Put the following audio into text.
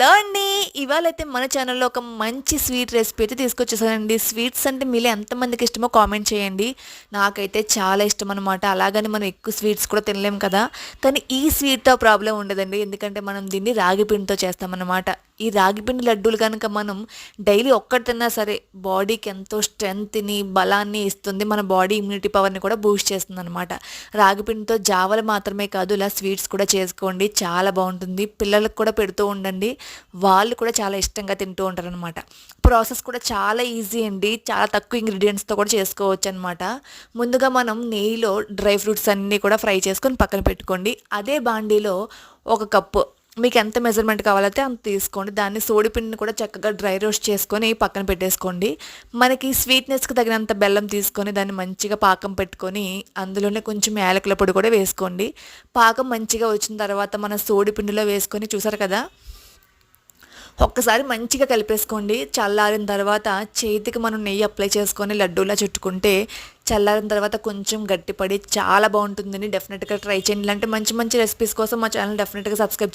Hello అండి. ఇవాళైతే మన ఛానల్‌లో ఒక మంచి స్వీట్ రెసిపీ అయితే తీసుకొచ్చేసానండి. స్వీట్స్ అంటే మీలో ఎంతమందికి ఇష్టమో కామెంట్ చేయండి. నాకైతే చాలా ఇష్టం అనమాట. అలాగని మనం ఎక్కువ స్వీట్స్ కూడా తినలేం కదా! కానీ ఈ స్వీట్‌తో ప్రాబ్లమ్ ఉండదండి. ఎందుకంటే మనం దీన్ని రాగి పిండితో చేస్తామన్నమాట. ఈ రాగి పిండి లడ్డూలు గనుక మనం డైలీ ఒక్కటి తిన్నా సరే బాడీకి ఎంతో స్ట్రెంగ్త్‌ని, బలాన్ని ఇస్తుంది. మన బాడీ ఇమ్యూనిటీ పవర్‌ని కూడా బూస్ట్ చేస్తుందనమాట. రాగి పిండితో జావలు మాత్రమే కాదు, ఇలా స్వీట్స్ కూడా చేసుకోండి. చాలా బావుంటుంది. పిల్లలకు కూడా పెడుతూ ఉండండి. వాళ్ళు కూడా చాలా ఇష్టంగా తింటూ ఉంటారనమాట. ప్రాసెస్ కూడా చాలా ఈజీ అండి. చాలా తక్కువ ఇంగ్రీడియంట్స్‌తో కూడా చేసుకోవచ్చనమాట. ముందుగా మనం నెయ్యిలో డ్రై ఫ్రూట్స్ అన్నీ కూడా ఫ్రై చేసుకొని పక్కన పెట్టుకోండి. అదే బాండీలో ఒక కప్పు మీకు ఎంత మెజర్మెంట్ కావాలైతే అంత తీసుకోండి. దాన్ని సోడిపిండిని కూడా చక్కగా డ్రై రోస్ట్ చేసుకొని పక్కన పెట్టేసుకోండి. మనకి స్వీట్‌నెస్‌కి తగినంత బెల్లం తీసుకొని దాన్ని మంచిగా పాకం పెట్టుకొని అందులోనే కొంచెం యాలకుల పొడి కూడా వేసుకోండి. పాకం మంచిగా వచ్చిన తర్వాత మన సోడిపిండిలో వేసుకొని చూసారు కదా! ఒక్కసారి మంచిగా కలిపేసుకోండి. చల్లారిన తర్వాత చేతికి మనం నెయ్యి అప్లై చేసుకొని లడ్డూలా చుట్టుకుంటే చల్లారిన తర్వాత కొంచెం గట్టిపడి చాలా బాగుంటుందండి. డెఫినెట్‌గా ట్రై చేయండి. ఇలాంటి మంచి మంచి రెసిపీస్ కోసం మా ఛానల్ డెఫినెట్‌గా సబ్స్క్రైబ్